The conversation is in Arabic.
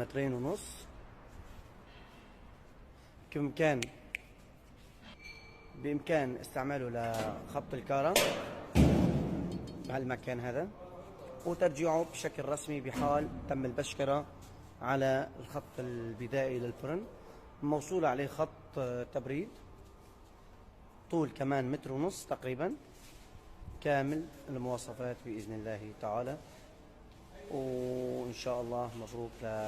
مترين ونص. بإمكان استعماله لخبط الكارة بهالمكان هذا، وترجيعه بشكل رسمي بحال تم البشكرة على الخط البدائي للفرن. موصول عليه خط تبريد طول كمان متر ونص تقريبا، كامل المواصفات بإذن الله تعالى. وإن شاء الله مبروك